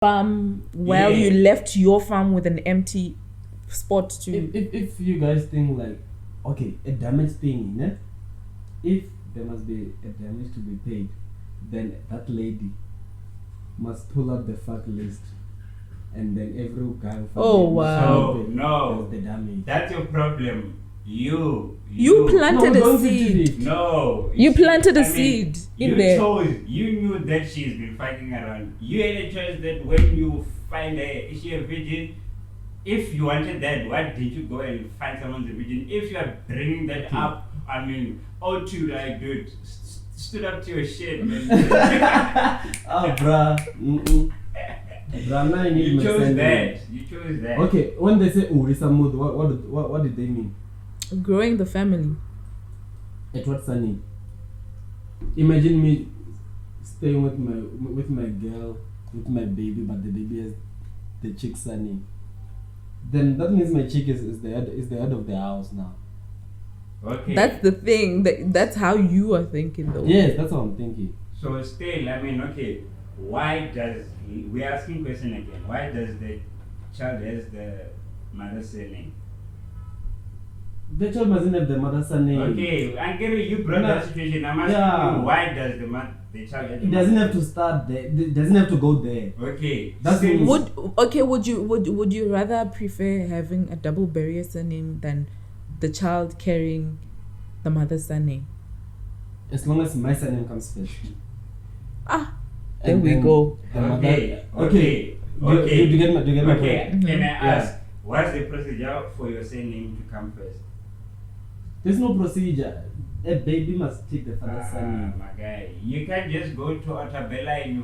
farm while you left your farm with an empty spot to. If you guys think like, okay, a damage thing, né? If there must be a damage to be paid, then that lady must pull out the fuck list, and then every guy. Oh wow! No, the damage. That's your problem. You planted a seed. No, you planted a seed in there. You knew that she's been fucking around. You had a choice that when you find her, is she a virgin? If you wanted that, why did you go and find someone's a virgin? If you are bringing that up, I mean, to like, dude, stood up to your shit, man. Bruh. You chose that. Okay, when they say Urisamud, what did they mean? Growing the family. At what sunny? Imagine me staying with my girl, with my baby, but the baby has the chick sunny. Then that means my chick is the head of the house now. Okay. That's the thing. That's how you are thinking, though. Yes, that's how I'm thinking. So still, I mean, okay, why does we're asking question again? Why does the child has the mother's surname? The child mustn't have the mother's surname. Okay, and Gary, you brought that situation. I'm asking you, why does the child have the it doesn't have to start there. It doesn't have to go there. Okay. Would you rather prefer having a double barrier surname than the child carrying the mother's surname? As long as my surname comes first. There we go. Okay. Do you get my point? Okay. Can I ask, what's the procedure for your surname to come first? There's no procedure. A baby must take the father's surname. My guy, you can't just go to Otabella and you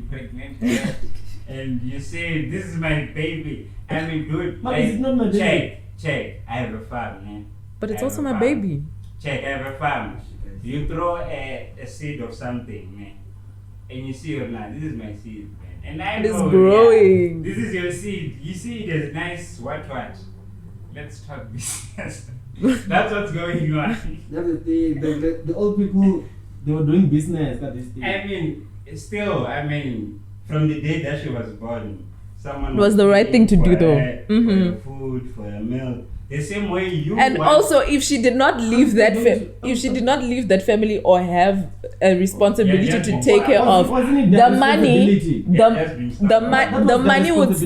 pregnant her and you say, this is my baby. I mean, dude, but it's not my baby. Check. I have a farm, man. But it's also my baby. Check, I have a farm. You throw a seed of something, man, and you see, now, this is my seed, man. And I know it's growing. This is your seed. You see it as nice, what? Let's talk business. That's what's going on. That's the thing. The old people, they were doing business. Got this thing. I mean, from the day that she was born, someone was the right thing to do, though. For her food, for her milk. The same way you. And also, if she did not leave that family or have a responsibility to take care of the money, the money would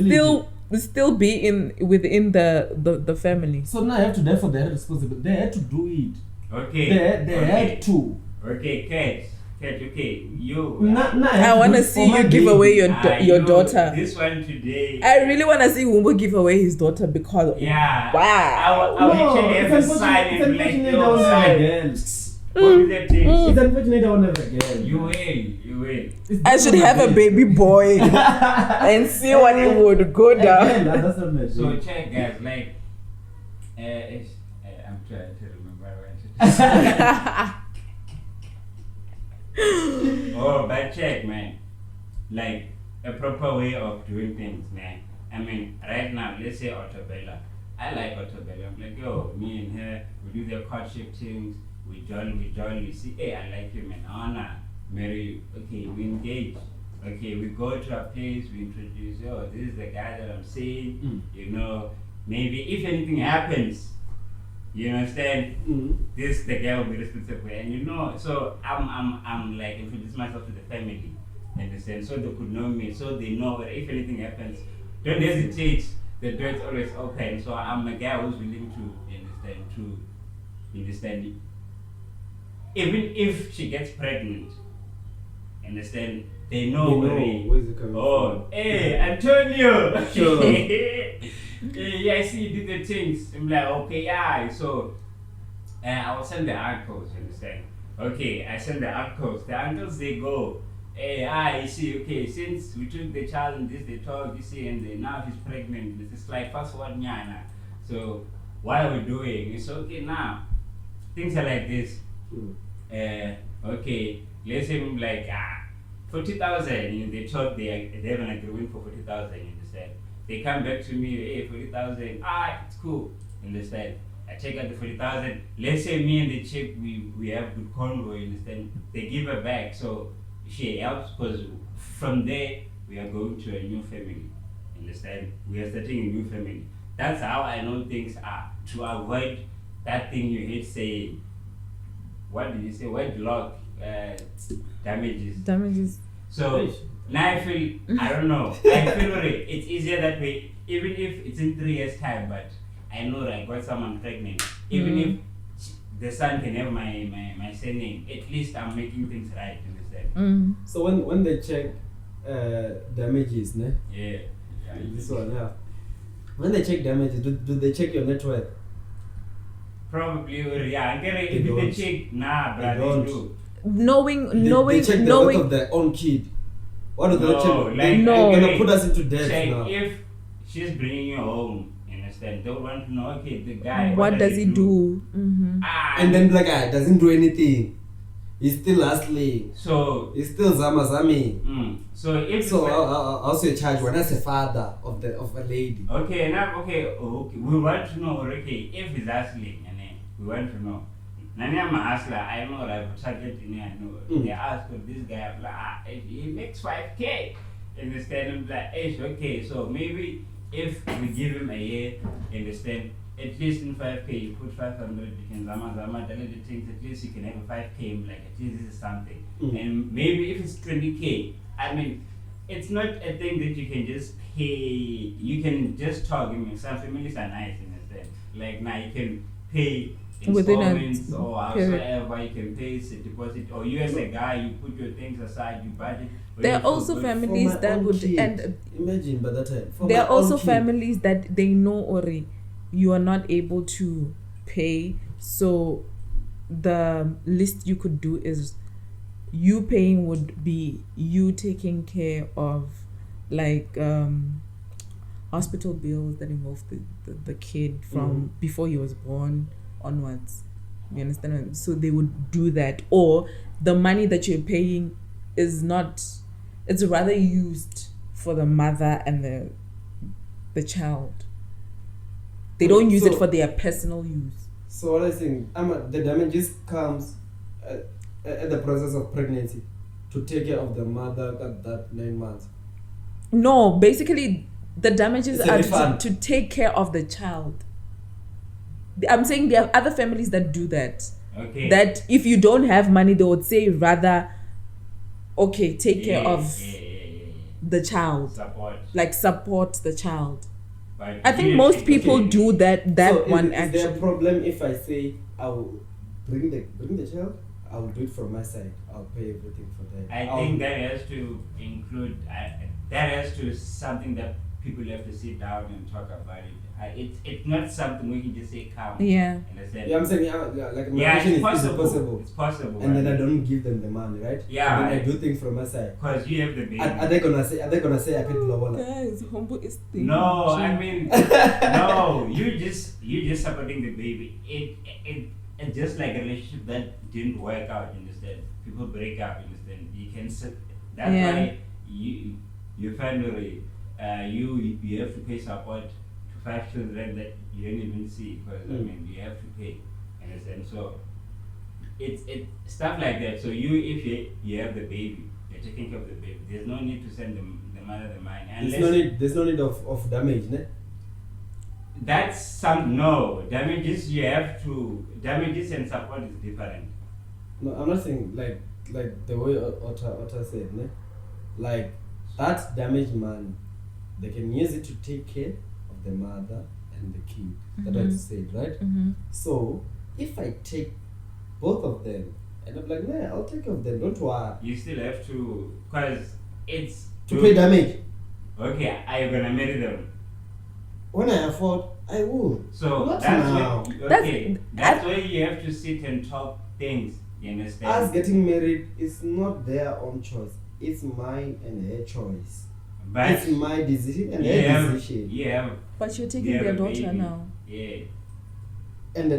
still be within the family. So now I have to die for their responsibility. They had to do it. Okay. They had to. Okay, Kat. Okay, you. I want to see you give away your daughter. This one today. I really want to see Wumbo give away his daughter because. Yeah. Wow. I will actually have a sign and like your sign. It's unfortunate I will never again. You will. I should have a baby boy and see what it would go down. That's not my so check, guys. Like, I'm trying to remember what oh, but check, man. Like a proper way of doing things, man. I mean, right now, let's say Otabella. I like Otabella. I'm like, yo, me and her, we do the courtship things. We join. You see, hey, I like you, man. I wanna marry you. Okay, we engage. Okay, we go to a place. We introduce. Oh, this is the guy that I'm seeing. You know, maybe if anything happens. You understand? This the guy will be responsible, and you know. So I'm like introduce myself to the family, understand? So they could know me, so they know that if anything happens, don't hesitate. The door is always open. So I'm a guy who's willing to understand. Even if she gets pregnant, understand? They know where it coming from. Hey, Antonio. Sure. Yeah, I see you did the things. I'm like, okay, yeah. So, I will send the uncles, you understand? Okay, I send the uncles. The uncles, they go, hey, you see, okay, since we took the child and this, they talk, you see, and now she's pregnant. It's like, fast forward, nyana. So, what are we doing? It's okay now. Things are like this. Okay, let's say, like, 40,000, you know, they talk, they have an agreement for 40,000, you understand? They come back to me, hey, 40,000, it's cool, understand? I take out the 40,000. Let's say me and the chick, we have good convo, understand? They give her back, so she helps because from there we are going to a new family. Understand? We are starting a new family. That's how I know things are. To avoid that thing you hate saying. What did you say? Wedlock damages. So now I feel, I don't know. I feel it's easier that way. Even if it's in 3 years' time, but I know I got someone pregnant. Even if the son can have my surname, at least I'm making things right. Understand? So when they check damages, ne? Yeah. This one, yeah. When they check damages, do they check your net worth? Probably, yeah. If they check, nah, but they do. They check the worth of their own kid. What do they check? They're gonna put us into debt check now. If she's bringing you home, understand? They want to know, okay, the guy. What does he do? And then the guy doesn't do anything. He's still hustling. So he's still zami. So if also a charge when as a father of a lady. Okay, we want to know. Okay, if he's hustling, we want to know. Nani I'm a hustler. I know like target in I know. They ask for this guy. Like, he makes 5K. Understand? Like, okay. So maybe if we give him a year, understand? At least in 5K, you put 500, you can zama, the little things, at least you can have a 5K, like at least this is something. And maybe if it's 20K, I mean, it's not a thing that you can just pay, you can just talk. I mean, some families are nice in a sense. Like now you can pay installments or however, you can pay a deposit, or you as a guy, you put your things aside, you budget. There are also families that would end. Imagine by that time. There are also families that they know already. You are not able to pay, so the least you could do is you paying would be you taking care of like hospital bills that involve the kid from before he was born onwards. You understand? So they would do that, or the money that you're paying is not, it's rather used for the mother and the child. They don't use it for their personal use. So what I think, the damages comes at the process of pregnancy to take care of the mother at that 9 months. No, basically the damages are to take care of the child. I'm saying there are other families that do that. Okay. That if you don't have money, they would say rather, okay, take care of the child. Support the child. I think most people do that so one actually. Is there a Mm. problem if I say I will bring the child? I will do it from my side. I'll pay everything for that. I think that has to include that has to something that people have to sit down and talk about it. It's not something we can just say come. Yeah. Understand? Yeah, I'm saying it's possible. Is possible. It's possible. And then I don't give them the money, right? Yeah. And then I do things from my side. Because you have the baby. Are they gonna say I paid lower? Guys, humble is thing. No, I mean no. You just supporting the baby. It's just like a relationship that didn't work out. Understand? People break up. Understand? You can that's why your family you have to pay support to 5 children that you don't even see, because I mean you have to pay. Understand? So it's stuff like that. So if you have the baby, you're taking care of the baby. There's no need to send the mother the money. There's no need of damage, ne? That's damages. You have to damages and support is different. No, I'm not saying like the way Ota said, ne? Like that damaged money, they can use it to take care of the mother and the kid. That's what I said, right? So if I take both of them, and I'm like, nah, I'll take care of them. Don't worry. You still have to, because it's to pay damage. Okay, are you gonna marry them? When I afford, I will. So not that's now. That's why you have to sit and talk things. You understand? Us getting married is not their own choice. It's mine and her choice. But it's my decision and her decision. Yeah. But you're taking their daughter now. Yeah. And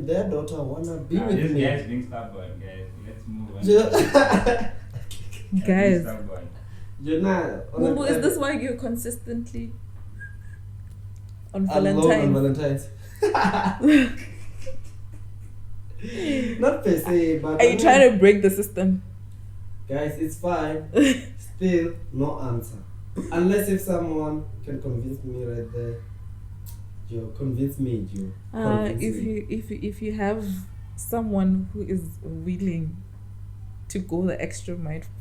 their daughter wanna be with this me. This guy's being stubborn, guys. Let's move on. Guys. Mumbo, is this why you're consistently on Valentine's? Not per se, but are you trying to break the system? Guys, it's fine. Still no answer. Unless if someone can convince me right there. Joe, convince me, Joe. If you have someone who is willing to go the extra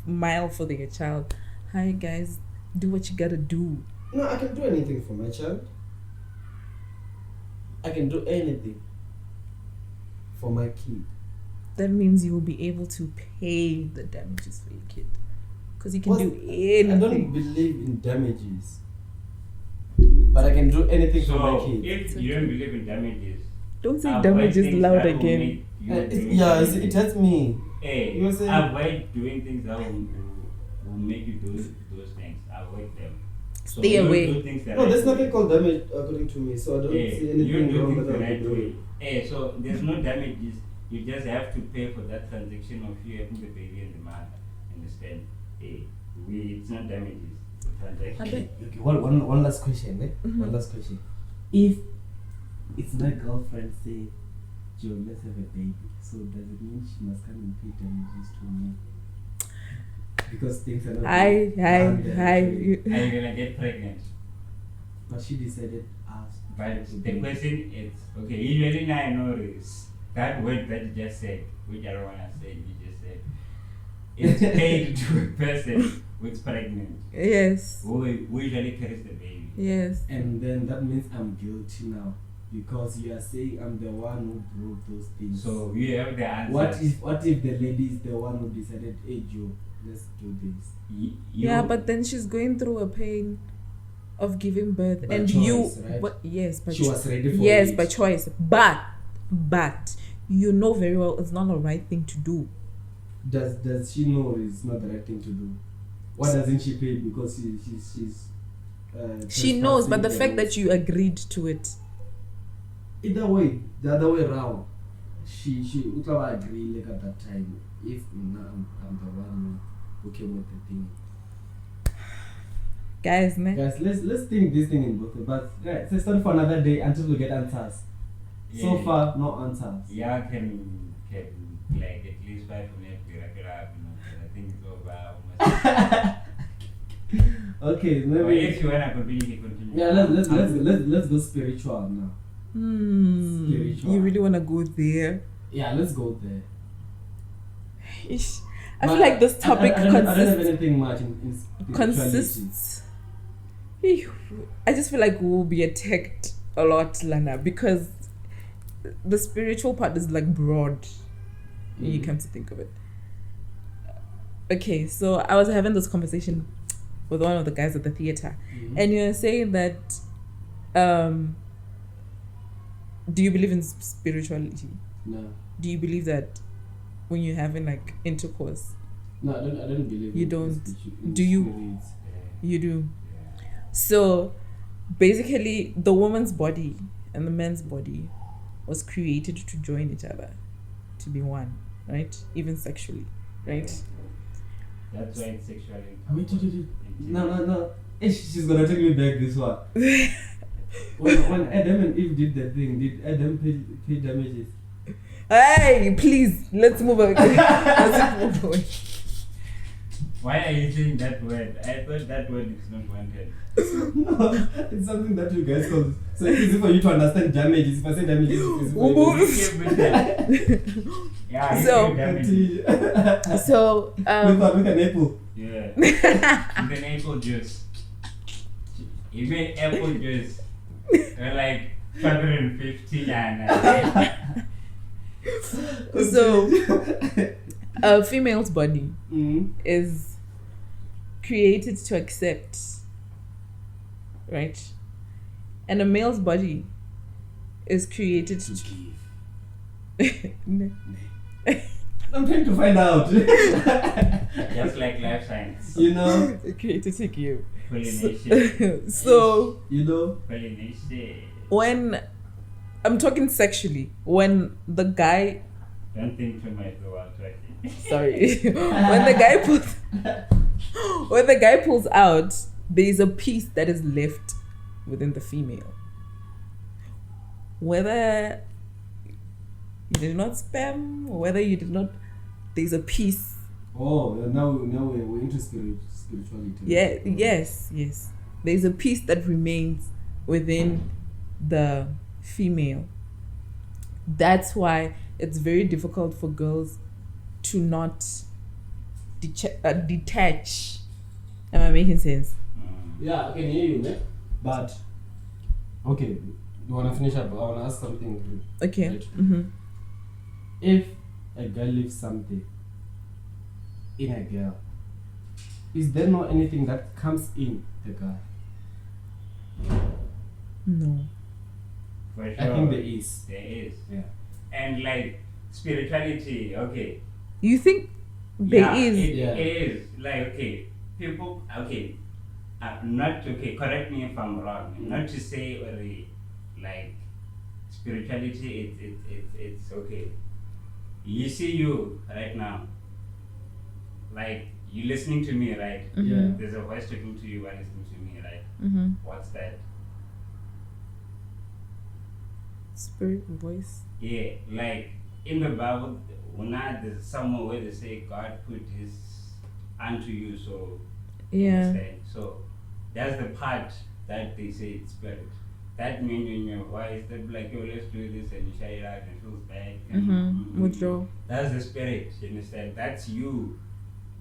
mile for their child, hi guys, do what you gotta do. No, I can do anything for my child. I can do anything for my kid. That means you will be able to pay the damages for your kid. Because you can do anything. I don't believe in damages. But I can do anything for my kid. If you don't believe in damages, don't say damages loud again. It hurts me. Hey, avoid doing things that will make you do those things. Avoid them. So stay away. No, there's nothing called damage according to me, so I don't see anything wrong with that. Hey, so there's no damages. You just have to pay for that transaction of you having the baby and the mother. Understand? Hey, it's not damages. It's a transaction. Okay, one last question, Mm-hmm. One last question. If it's my girlfriend say, Joe, let's have a baby, so does it mean she must come and pay damages to me? Because things are not Are you gonna get pregnant? But she decided us. But the question is, okay, usually I know this. That word that you just said, which I don't wanna say, you just said, it's paid to a person who's pregnant. Yes. Who usually carries the baby. Yes. And then that means I'm guilty now. Because you are saying I'm the one who broke those things. So you have the answer. What if the lady is the one who decided, hey Joe, let's do this? Yeah, but then she's going through a pain of giving birth, by and choice, you, right? but yes, but she was ready for yes, it. by choice. But you know very well it's not the right thing to do. Does she know it's not the right thing to do? Why doesn't she pay? Because she's she knows, but the fact that you agreed to it. Either way, the other way around, she would agree like at that time. If I'm the one who came with the thing. Guys, let's think this thing in both ways. But yeah, it's time for another day until we get answers. Yeah. So far, no answers. Yeah, can like at least 5 minutes we wrap it up. I think it's over almost. Okay, maybe. Or if you wanna continue. Yeah, let's go spiritual now. Spiritual. You really wanna go there? Yeah, let's go there. I feel like this topic I don't have anything much in consists. I just feel like we'll be attacked a lot, Lana, because the spiritual part is like broad when you come to think of it. Okay, so I was having this conversation with one of the guys at the theater, and you're saying that do you believe in spirituality? No. Do you believe that when you're having like intercourse? No, I don't believe. You in don't. Do you? spirits. You do. So basically, the woman's body and the man's body was created to join each other, to be one, right? Even sexually, right? That's why it's sexually. Wait. No. She's gonna take me back this one. when Adam and Eve did that thing, did Adam pay damages? Hey, please, let's move on. Let's move on. Why are you saying that word? I thought that word is not wanted. No, it's something that you guys call. So it's easy for you to understand damages. If I say damages, it's easy for you. Yeah, so with an apple. Yeah. With an apple juice. You made apple juice. They're like 250 and so a female's body is created to accept, right? And a male's body is created to give. I'm trying to find out. Just like life science. You know? Created to give. Pollination. So, you know? Pollination. When I'm talking sexually, when the guy... Don't think too much about talking. Sorry. When the guy pulls out, there is a piece that is left within the female. Whether you did not sperm, or whether you did not, there's a piece. Oh, now we're into spirituality. Yes. There's a piece that remains within the female. That's why it's very difficult for girls to not detach. Am I making sense? Yeah, I can hear you, man. But okay, you wanna finish up? I wanna ask something. Okay. Right? Mm-hmm. If a girl leaves something in a girl, is there not anything that comes in the guy? No. For sure. I think there is. There is. Yeah. And like spirituality, okay. You think there is? It Yeah. is. Like, okay, people, okay, not, okay, correct me if I'm wrong. Not to say, like, spirituality, it's okay. You see you right now, like, you listening to me, right? Mhm. Yeah. There's a voice talking to you while listening to me, right? Mm-hmm. What's that? Spirit voice. Yeah, like in the Bible, there's somewhere where they say God put his unto you, so Yeah. understand. So that's the part that they say it's spirit. That means in your voice, they'll be like, yo, let's do this, and you shout it out, and it feels bad. Mm-hmm. Withdraw. That's the spirit, you understand? That's you.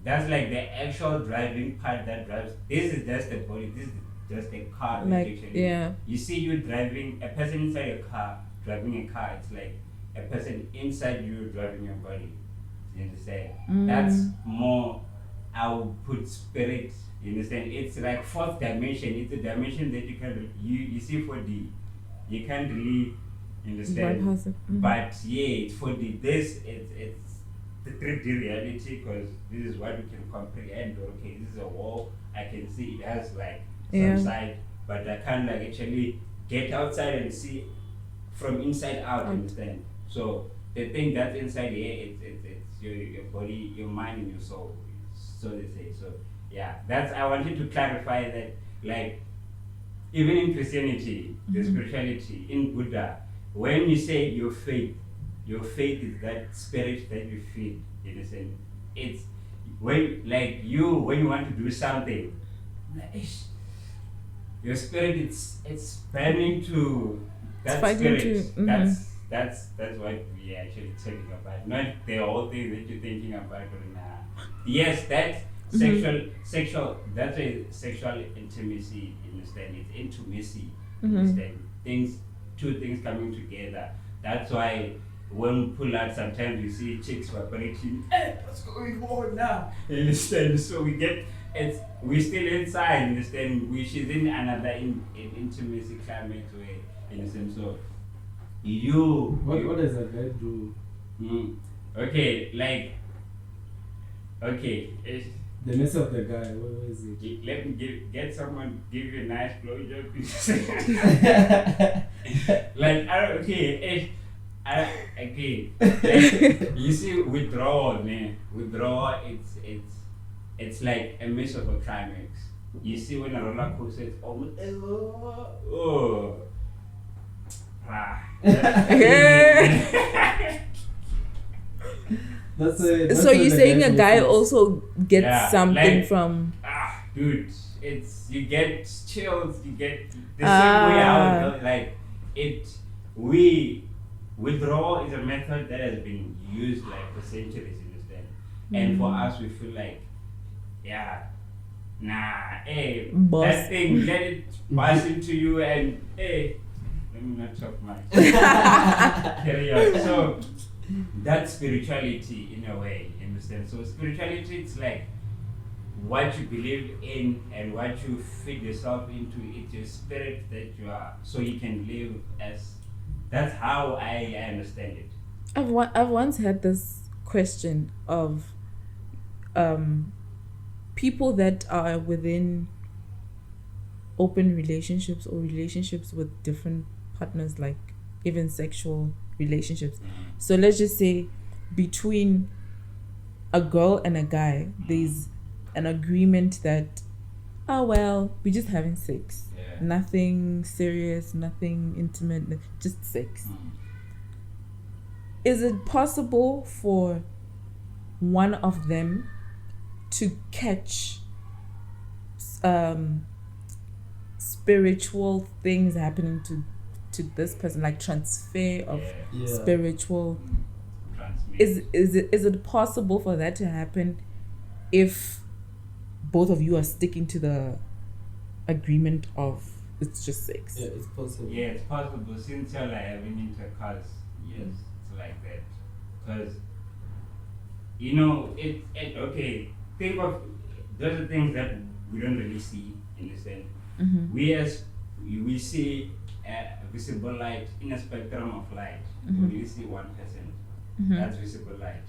That's like the actual driving part that drives. This is just the body, this is just a car. Like, actually. yeah. You see you driving, a person inside a car, driving a car, it's like a person inside you driving your body. You understand? That's more, I would put spirit, you understand? It's like fourth dimension. It's a dimension that you can, you see 4D. You can't really understand. Bypass it. Mhm. But yeah, it's 4D. This, it's the 3D reality, because this is what we can comprehend. Okay, this is a wall. I can see it has like Yeah. some side, but I can't like actually get outside and see from inside out, understand? So the thing that's inside here, it's your body, your mind, and your soul. So they say. So yeah, that's, I wanted to clarify that, like, even in Christianity, the spirituality, in Buddha, when you say your faith is that spirit that you feel, you understand? It's when, like, when you want to do something, like, your spirit, it's burning to that fighting spirit. to- mhm. That's what we are actually talking about, not the whole thing that you're thinking about right now. Yes, that's sexual. That's a sexual intimacy. You understand? It's intimacy. You understand? Two things coming together. That's why when we pull out, sometimes you see chicks vibrating. Hey, what's going on now? You understand? So we still inside. You understand? She's in another intimacy climate way. You understand? So what does a guy do? Okay, like, okay, The mess of the guy, what is it? let me get someone give you a nice blowjob. Like, okay, like, you see, withdrawal, man. Withdrawal, it's like a miss of a climax. You see, when a roller coaster is almost, So you're saying a guy also gets something like, from? Dude, you get chills, you get the same way out. Like withdrawal is a method that has been used like for centuries, you understand? And for us, we feel like, hey, Boss. that thing, let it pass into you, and hey, let me not talk much. Carry on. So that's spirituality in a way, you understand? So spirituality, it's like what you believe in and what you feed yourself into. It's your spirit that you are, so you can live as. That's how I understand it. I've once had this question of people that are within open relationships or relationships with different partners, like even sexual relationships. So let's just say between a girl and a guy, there's an agreement that, we're just having sex. Nothing serious, nothing intimate, just sex. Is it possible for one of them to catch spiritual things happening to this person, like transfer of spiritual. Is it possible for that to happen if both of you are sticking to the agreement of it's just sex? Yeah, it's possible. Yeah, it's possible. Since you're like having intercourse, yes, it's like that. Because, you know, okay, think of those are things that we don't really see in the sense. We see visible light in a spectrum of light. We only see 1%. That's visible light.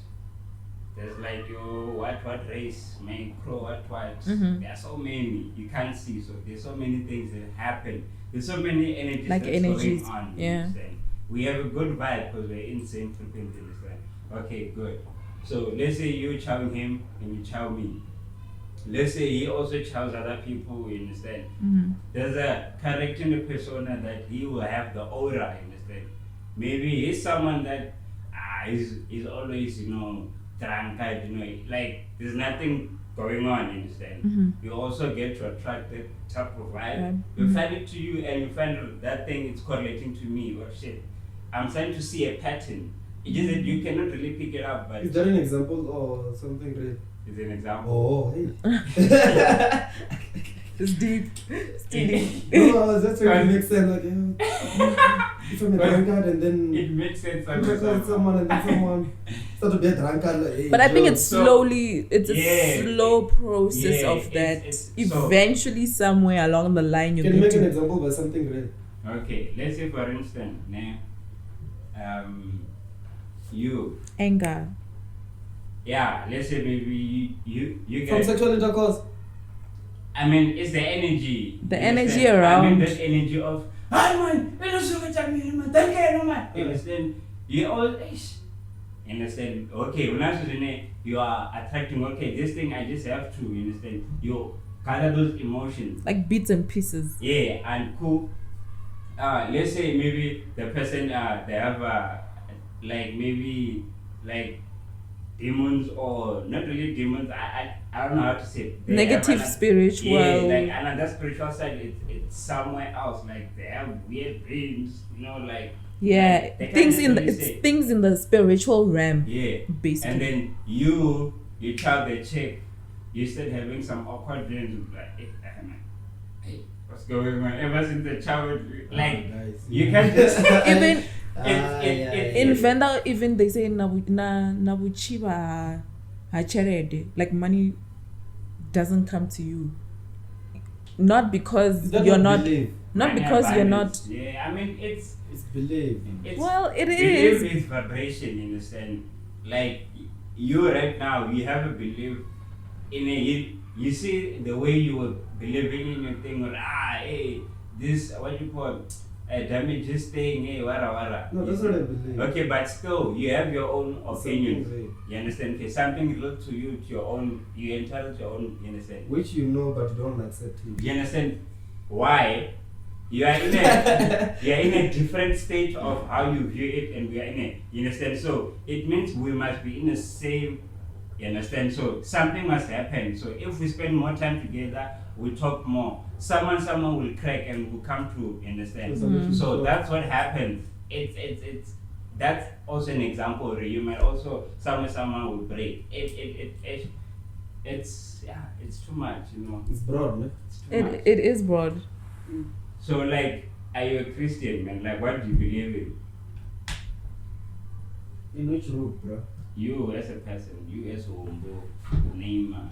There's like what race, man, crow, what. There are so many you can't see. So there's so many things that happen. There's so many energies like that's energies. going on. Yeah. Understand? We have a good vibe because we're in the same frequency. Understand? Okay, good. So let's say you chow him and you chow me. Let's say he also chows other people. You understand? There's a character in the persona that he will have the aura. You understand? Maybe he's someone that is always, you know, drunk, you know, like there's nothing going on, you understand? You also get to attract that type of vibe. You find it to you and you find that thing is correlating to me or shit. I'm trying to see a pattern. It's just that you cannot really pick it up. But is that an example or something real? It's an example. Oh, hey. It's deep. It's deep. No, that's where it makes sense. Like, if I'm a drunkard and then it makes sense. Someone and then someone start to be a drunkard. Like, hey, but I think it's So- slowly, it's a slow process of that. it's- Eventually, somewhere along the line, you can you get make an to. example by something real? Okay, let's say for instance, you. Anger. Yeah, let's say maybe you From get. sexual intercourse. I mean, it's the energy. The You energy understand? around. I mean, that energy of, hi man, you know, so much I mean, man, thank you, man. You understand? You all, you understand? Okay, when I was in it, you are attracting, okay, this thing I just have to, you understand? You gather those emotions. Like bits and pieces. Yeah, and cool. Let's say maybe the person, they have, like, maybe, like, demons or not really demons. I don't know how to say it. They Negative have spiritual. Yeah, like another spiritual side. It's somewhere else. Like they have weird dreams. You know, like Yeah, like, things in the spiritual realm. Yeah, basically. and then you tell the chick, you start having some awkward dreams. Like, hey, what's going on? Ever since the child, like Nice. you can't just Even in it's Venda, even they say nabuchiba hacharede, like money doesn't come to you. Not because That you're not not, belief. not because you're not. Yeah, I mean it's belief. Well, it belief is. is vibration, you understand? Like you right now, you have a belief in a you see the way you were believing in your thing or hey, this what you call damage this thing, hey, wara. No, that's not a belief. Okay, but still you have your own opinions. Something You understand? Okay, something relates to you, to your own, you entitled to your own, you understand? which you know but you don't accept it. You understand why? You are in a different state of how you view it, and we are in a, you understand? So it means we must be in the same, you understand? So something must happen. So if we spend more time together, we talk more. Someone will crack and will come to, you understand? So that's what happens. It's that's also an example. Or you might also someone will break. It's too much, you know. It's broad, man. It's too much. It is broad. So like, are you a Christian, man? Like, what do you believe in? In which route, bro? You as a person, you as Wombo, Neymar,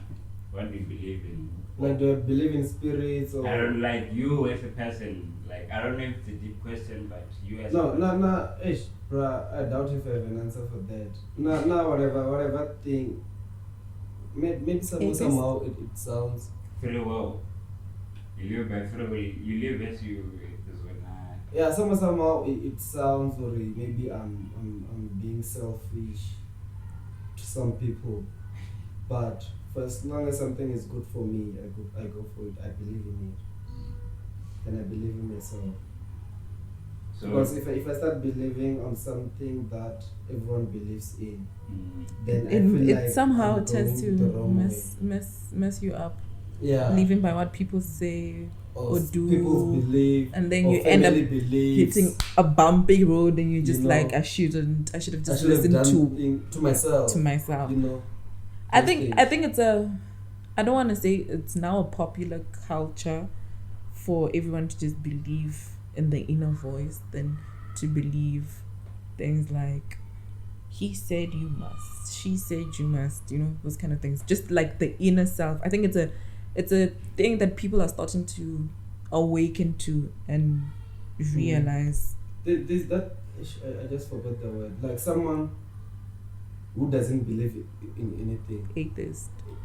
what do you believe in? Like, do I believe in spirits or? I don't like you as a person. Like, I don't know if it's a deep question, but you as No, bro. I doubt if I have an answer for that. No, whatever thing. Maybe somehow it sounds. free will. You live by free will. You live as you as well. Yeah, somehow it sounds, or maybe I'm being selfish to some people, but for as long as something is good for me, I go for it. I believe in it, and I believe in myself. So Because if I start believing on something that everyone believes in, then I feel It like somehow I'm tends going the to wrong way. mess you up. living by what people say or do, people's belief, and then or you end up family beliefs. hitting a bumpy road, and you're just You know, like, I should have just I should have listened done to myself. You know, I think it's I don't want to say it's now a popular culture for everyone to just believe in the inner voice than to believe things like, he said you must, she said you must, you know, those kind of things. Just like the inner self. I think it's a thing that people are starting to awaken to and realize. There's that, I just forgot the word. Like someone who doesn't believe in anything.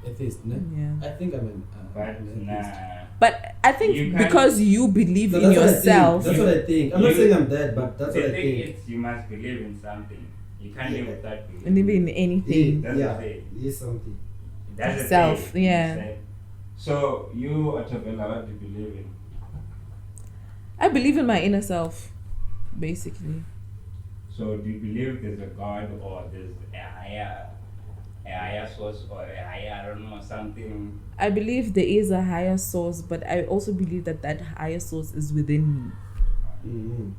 Atheist, no? Yeah. I think I'm an atheist. But I think because you believe in yourself. That's what I think. I'm not saying I'm dead, but that's what I think. It's you must believe in something. You can't live without belief. And even in anything. Yes, something. That's self, thing. yeah. So you, Otabella, what do you believe in? I believe in my inner self, basically. So do you believe there's a God or there's a higher source or a higher, I don't know, something? I believe there is a higher source, but I also believe that higher source is within me. Mm-hmm.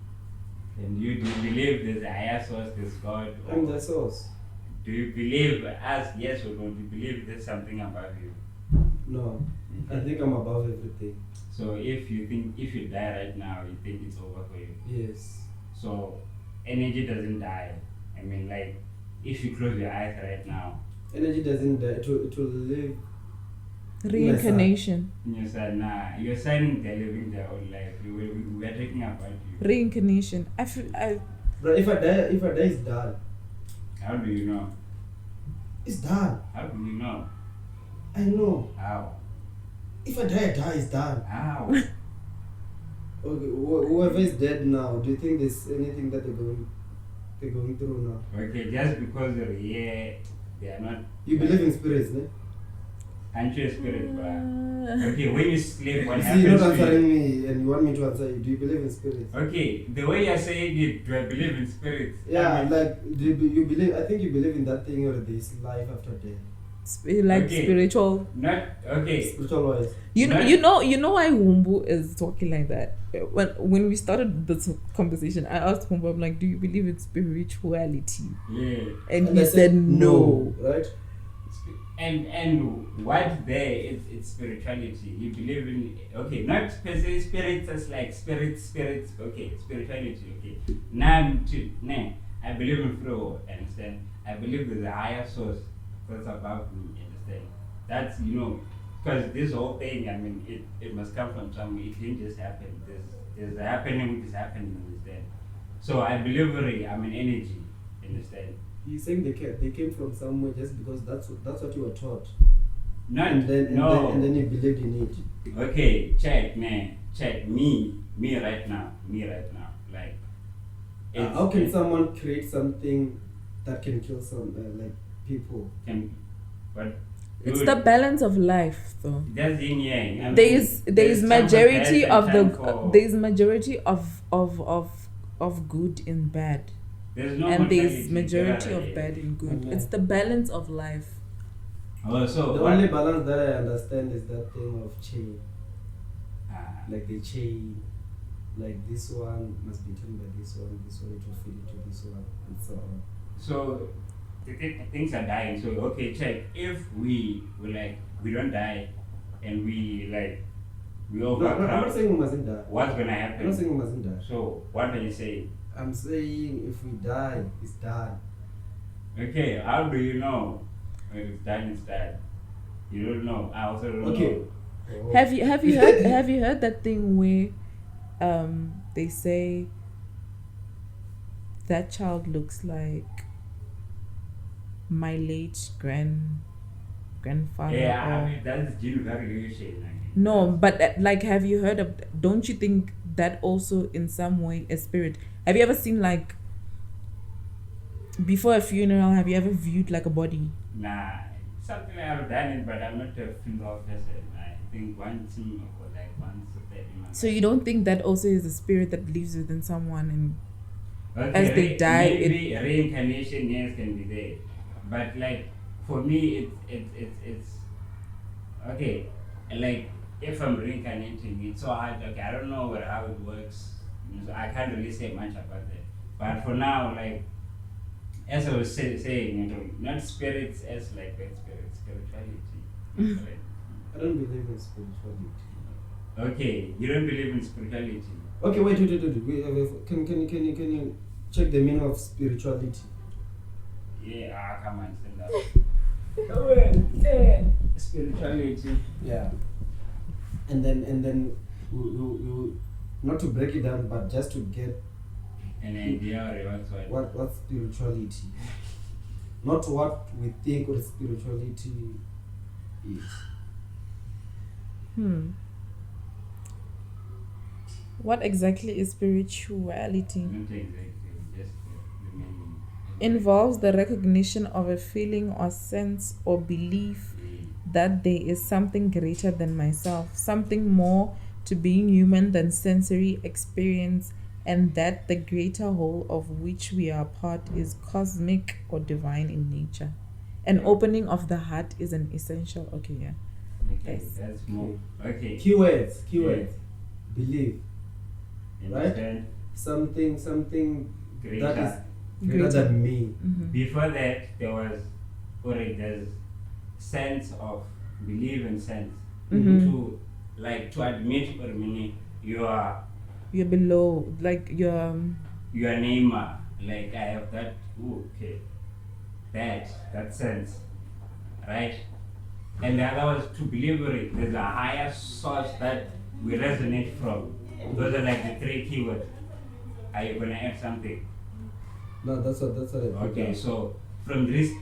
And do you believe there's a higher source, there's God? I'm the source. Do you believe, as yes or no, do you believe there's something above you? No, I think I'm above everything. So if you die right now, you think it's over for you? Yes. So energy doesn't die. I mean, like, if you close your eyes right now, energy doesn't die. It will live. Reincarnation. You said, nah, you're saying they're living their own life. We're talking about you. Reincarnation. But if I die, it's done. How do you know? It's done. How do you know? I know. How? If I die, it's done. How? Okay, whoever is dead now, do you think there's anything that they're going through now? Okay, just because they're here, they are not. You believe in spirits, no? Aren't you a spirit, bruh? Okay, when you sleep, what See, happens you're not to answering you? me and you want me to answer you. Do you believe in spirits? Okay, the way you're saying it, do I believe in spirits? Yeah, like, do you believe, I think you believe in that thing or this life after death. Spiritual. Not, okay. Spiritual wise. You know why Wumbu is talking like that? When we started this conversation, I asked Wumbu, I'm like, do you believe in spirituality? Yeah. And he said no. Right? And what there it's spirituality. You believe in, okay, not per se spirits as like spirits, okay, spirituality, okay. Now I believe in flow, understand? I believe there's a higher source that's above me, understand? That's, you know, because this whole thing, I mean, it must come from somewhere. It didn't just happen. There's a happening which is happening, understand? So I believe I'm an energy, understand? You're saying they came from somewhere just because that's what you were taught. And then you believed in it. Okay, check me right now. Like, how can someone create something that can kill some like people? It's the balance of life, though. That's yin yang. There's majority of good in bad. There's majority of bad in good. It's the balance of life. So the only balance that I understand is that thing of chain. Like the chain, like this one must be turned by this one it will feed into this one, and so on. So things are dying. So okay, check. If we don't die, and we overcome. No, I'm not saying we mustn't die. What's gonna happen? I'm not saying we mustn't die. So what are you saying? I'm saying if we die, it's done. Okay, how do you know when it's done? It's done. You don't know. I also don't know. Oh. Have you heard that thing where they say that child looks like my late grandfather? Yeah, I mean that's gene variation. No, but have you heard of? Don't you think that also in some way a spirit? Have you ever seen like before a funeral? Have you ever viewed like a body? Nah, something I've done it, but I'm not a funeral person. I think once or like once a 30 months. So you don't think that also is a spirit that lives within someone and okay, as they die, maybe reincarnation yes can be there, but like for me it's okay. like if I'm reincarnating, it's so hard. Okay, I don't know how it works. So I can't really say much about that. But for now, like as I was saying, not spirits as like that spirituality. Right? I don't believe in spirituality. Okay, you don't believe in spirituality. Okay, wait. Can you check the meaning of spirituality? Yeah, come on, stand up. Spirituality. Yeah. And then you not to break it down, but just to get an idea of what spirituality, not what we think what spirituality is. What exactly is spirituality? Not exactly, just the meaning. Involves the recognition of a feeling or sense or belief that there is something greater than myself, something more to being human than sensory experience, and that the greater whole of which we are part is cosmic or divine in nature. An opening of the heart is an essential. Okay, yeah. Okay, Yes. that's more. Okay. Keywords. Yeah. Believe. Understand? Something Greater. that is greater than me. Before that, there's sense of belief and sense to admit or meaning you're below, like you're Neymar. Like I have that. Ooh, okay. That sense, right? And the other was to believe it. There's a higher source that we resonate from. Those are like the three keywords. Are you gonna add something? No, that's what I Okay, so from these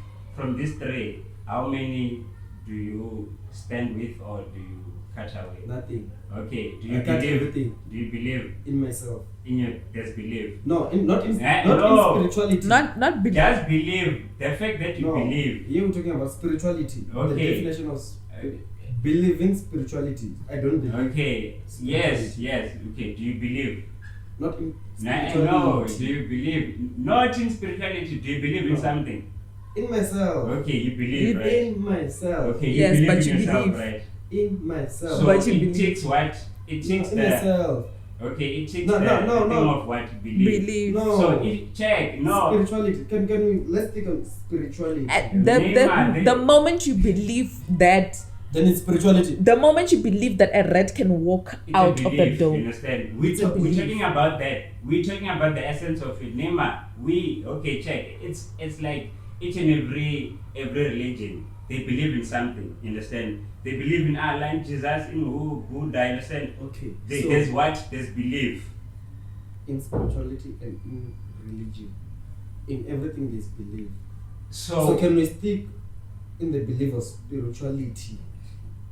three, how many do you stand with or do you cut away? Nothing. Okay, do I you cut believe? everything Do you believe in myself. in your disbelief? No, not in no. spirituality. not belief. Just believe. The fact that you No, believe. here we're talking about spirituality. Okay. The definition of believing spirituality. I don't believe. Okay. Yes. Okay. Do you believe? Not in No. spirituality. Do you believe? Not in spirituality. Do you believe in something? In myself. Okay, you believe, right? In myself. Okay, you Yes, believe but in you yourself, believe. right? In myself. So But you it believe. takes what? It takes in the myself. okay. It takes No, the no, thing no. of what you believe. Believe. No. So it check no. Spirituality. Can we let's take on spirituality. The moment you believe that, Then it's spirituality. the moment you believe that a rat can walk It's a out of the belief, door. You understand? It's a We're belief. talking about that. We're talking about the essence of it. Neymar, check. It's like each and every religion. They believe in something. You understand? They believe in Allah, in Jesus, in who Buddha. You understand? Okay. There's belief. In spirituality and in religion, in everything there's belief. So can we stick in the belief of spirituality?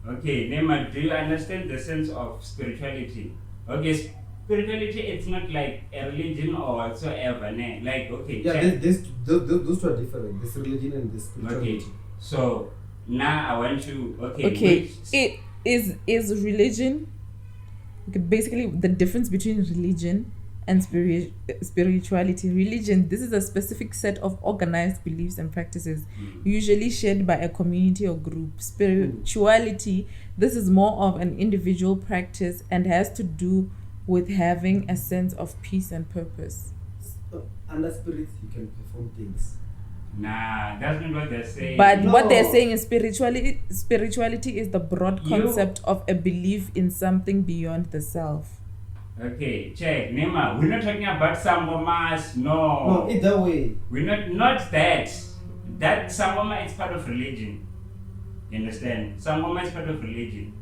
okay, Neymar, do you understand the sense of spirituality? Okay, spirituality, it's not like a religion or whatsoever. Like, okay, Yeah, check. those two are different. This religion and this spirituality. Okay, so now I want you. Okay, it is religion. Okay, basically the difference between religion and spirituality. Religion, this is a specific set of organized beliefs and practices, usually shared by a community or group. Spirituality, this is more of an individual practice and has to do with having a sense of peace and purpose. Under spirits, you can perform things. Nah, that's not what they're saying. But No. what they're saying is spirituality is the broad concept of a belief in something beyond the self. Okay, check. Neymar, we're not talking about Sangoma. No, either way. We're not that. That Sangoma is part of religion. You understand? Sangoma is part of religion.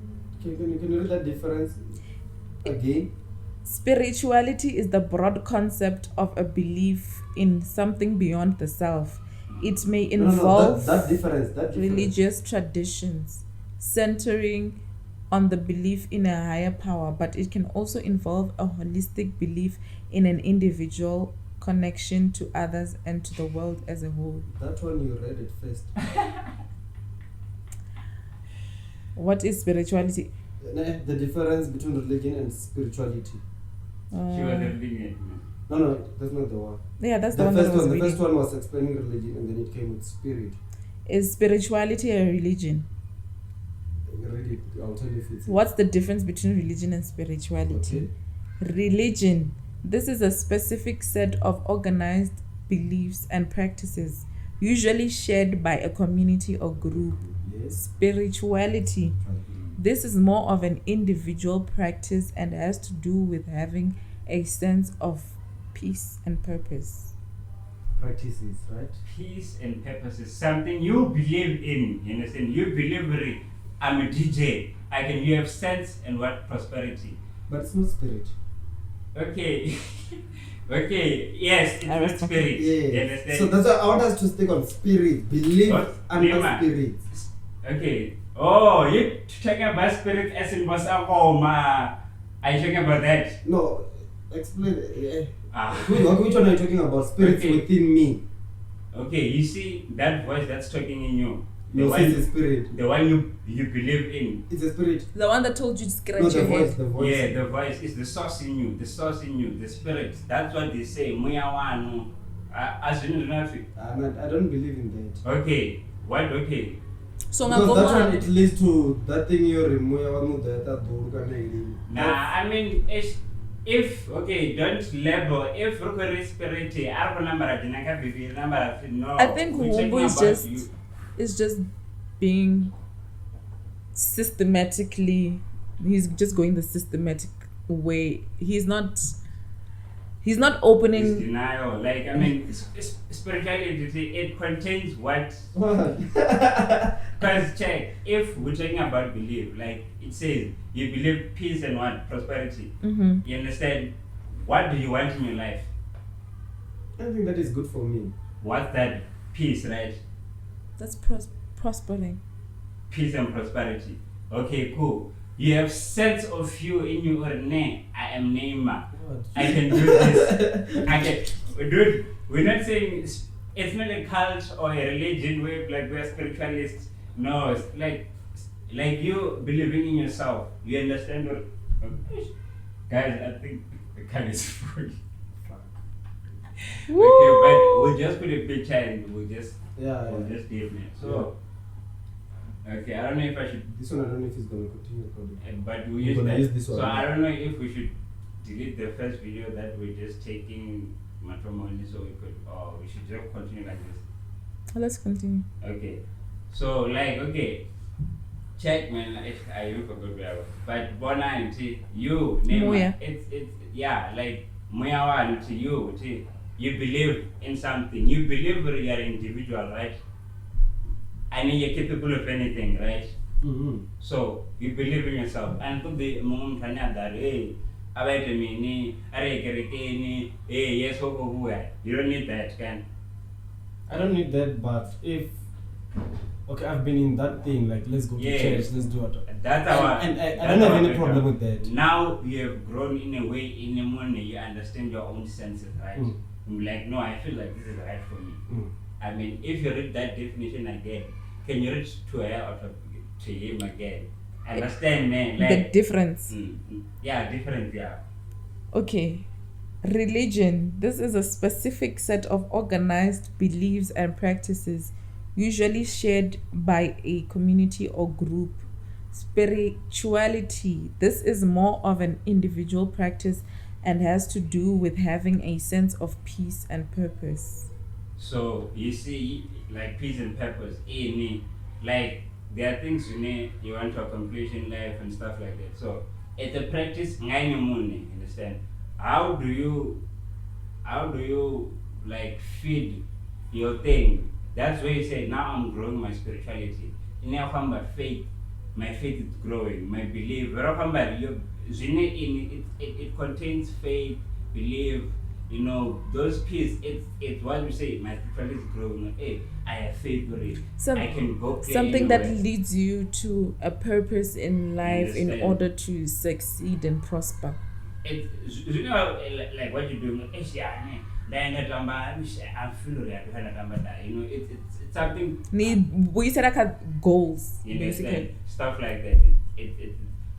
Can you read that difference again? Spirituality is the broad concept of a belief in something beyond the self. It may involve that difference. religious traditions centering on the belief in a higher power, but it can also involve a holistic belief in an individual connection to others and to the world as a whole. That one you read it first. What is spirituality? The difference between religion and spirituality. She was reading it. No, that's not the one. Yeah, that's the The one that first I was one. The reading. first one was explaining religion, and then it came with spirit. Is spirituality a religion? read it. I'll tell you if it's. What's the difference between religion and spirituality? Okay. Religion. This is a specific set of organized beliefs and practices, usually shared by a community or group. Yes. Spirituality. This is more of an individual practice and has to do with having a sense of peace and purpose. Practices, right? Peace and purpose is something you believe in. You understand? You believe I'm a DJ. You have sense and what prosperity. But it's not spirit. Okay. Okay. Yes, it's I not respect spirit. You Yeah. understand? So that's why I want us to stick on spirit, belief, What? and Neymar. spirit. Okay. Oh, you talking about spirit as in Basakoma. Are you talking about that? No, explain. Which one are you talking about? Spirits Okay. within me. Okay, you see that voice that's talking in you. No, it's a spirit. The one you believe in. It's a spirit. The one that told you to scratch No, your the voice. head. The voice. Yeah, the voice is the source in you. The source in you. The spirit. That's what they say. Muyawanu. As you know, nothing. I don't believe in that. Okay. What? Okay. So Because that ngakoma- one it leads to that thing you remove that. Nah, I mean, if okay, don't label. If Rukuri spirit, no. I think we're talking Wumbu is about just you. is just being systematically. He's just going the systematic way. He's not It's opening. denial. Like, I mean, spirituality, it contains what. What? Because check, if we're talking about belief, like it says, you believe peace and what? Prosperity. Mhm. You understand? What do you want in your life? I think that is good for me. What's that? Peace, right? That's prospering. Peace and prosperity. Okay, cool. You have sense of you in your name. I am Neymar. I can do this. I can. Dude, we're not saying it's not a cult or a religion where like we're spiritualists. No, it's like you believing in yourself. You understand what? Guys, I think the card is full. Okay, but we'll just put a picture and we'll just leave it. So, okay, I don't know if I should. This one I don't know if it's gonna continue recording. But we We're use gonna that. use this one. So I don't know if we should delete the first video that we're just taking matrimony, so we could, or we should just continue like this. Let's continue. Okay. So like, okay, check man. I even forgot where I was. But Bona, you Muya. it's yeah, like Muya one you believe in something. You believe you're an individual, right? And you're capable of anything, right? Mm-hmm. So you believe in yourself. And to be mom that hey, about me, hey, yes, you don't need that, can. I don't need that, but if I've been in that thing, like let's go to Yeah. church, let's do it. That's our. And I that's don't have our any background. problem with that. Now you have grown in a way, in a money, you understand your own senses, right? Mm. I'm like, no, I feel like this is right for me. Mm. I mean, if you read that definition again, can you read to her or to him again? Understand, man? The Like, difference. yeah, different, yeah. Okay. Religion. This is a specific set of organized beliefs and practices, usually shared by a community or group. Spirituality. This is more of an individual practice and has to do with having a sense of peace and purpose. So you see, like peace and purpose, like there are things you want to accomplish in life and stuff like that. So it's a practice, understand? How do you like feed your thing? That's where you say, now I'm growing my spirituality. In your faith, my faith is growing, my belief. It contains faith, belief, those pieces. It's what we say, my spirituality is growing. Hey, I have faith for it. I can go play Something that anywhere. leads you to a purpose in life in Understand. order to succeed and prosper. It's like what you do. I'm feeling it's something. We said I had goals, You basically. understand? Stuff like that.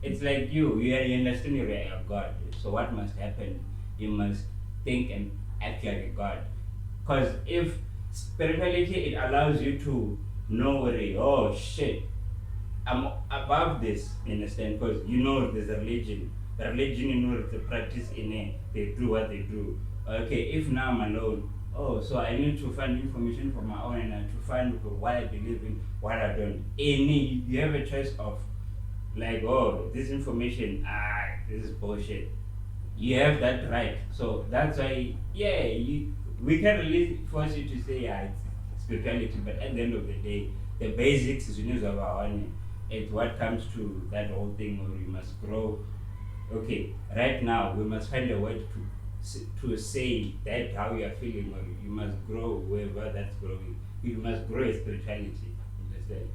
It's like you understand you're a God. So what must happen? You must think and act like a God. Because if spirituality, it allows you to know oh shit, I'm above this, you understand? Because you know there's a religion. The religion, you know, the practice in it. They do what they do. Okay, if now I'm alone, oh, so I need to find information for my own and I to find what I believe in, what I don't. You have a choice of like, oh, this information, this is bullshit. You have that right. So that's why, we can't really force you to say, it's spirituality, but at the end of the day, the basics is news of our own. It's what comes to that whole thing where we must grow. Okay, right now we must find a word to say that how you are feeling, or you must grow wherever that's growing. You must grow your spirituality. Understand?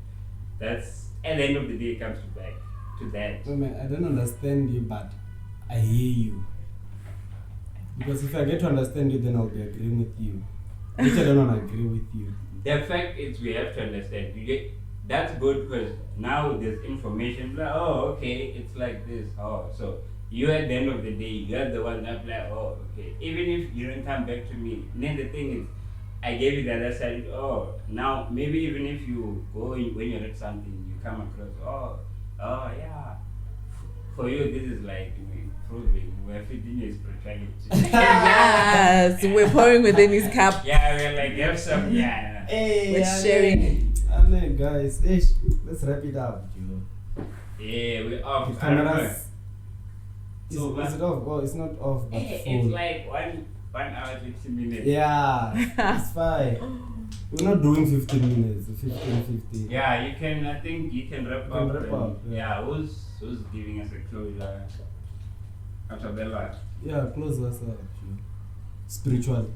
That's at the end of the day it comes back to that. No, man, I don't understand you, but I hear you. Because if I get to understand you, then I'll be agreeing with you. Which I don't want to agree with you. The fact is we have to understand. That's good because now there's information. Like, oh, okay, it's like this. Oh, so you at the end of the day, you're the one that like, oh, okay. Even if you don't come back to me, then the thing is, I gave you the other side. Oh, now maybe even if you go when you read something, you come across, oh yeah. For you, this is like improving. We're feeding your spirituality. Yes, we're pouring within his cup. Yeah, we're like, have some, Hey, we're sharing. Amen, guys. Let's wrap it up, Joe. Yeah, we're off. The cameras. Is So, it off? Oh, it's not off, but it's full. like 1 hour 50 minutes. Yeah, it's fine. We're not doing 15 minutes, 15. Yeah, you can. I think you can wrap You up. can wrap up, yeah. Yeah, who's giving us a closure? Otabella. Yeah, close us up, Joe. Spiritual.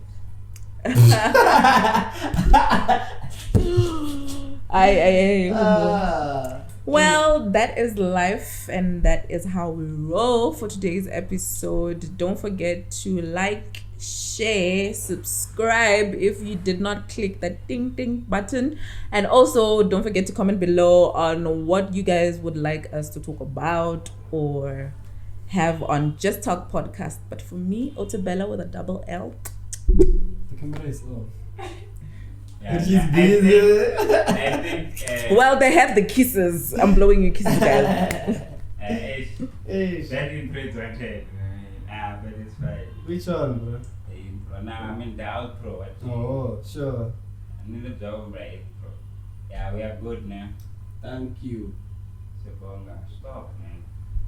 Well, that is life and that is how we roll for today's episode. Don't forget to like, share, subscribe if you did not click that ding ding button, and also don't forget to comment below on what you guys would like us to talk about or have on Just Talk podcast. But for me, Otabella with a double L. The camera is off. Yeah, She's busy. I think. Well, they have the kisses. I'm blowing you kisses, guys. That intro is wanted. But it's fine. Which one, bro? The intro. Now, I mean the outro. Oh, sure. I need a job right intro. Yeah, we are good now. Thank you. Stop, man.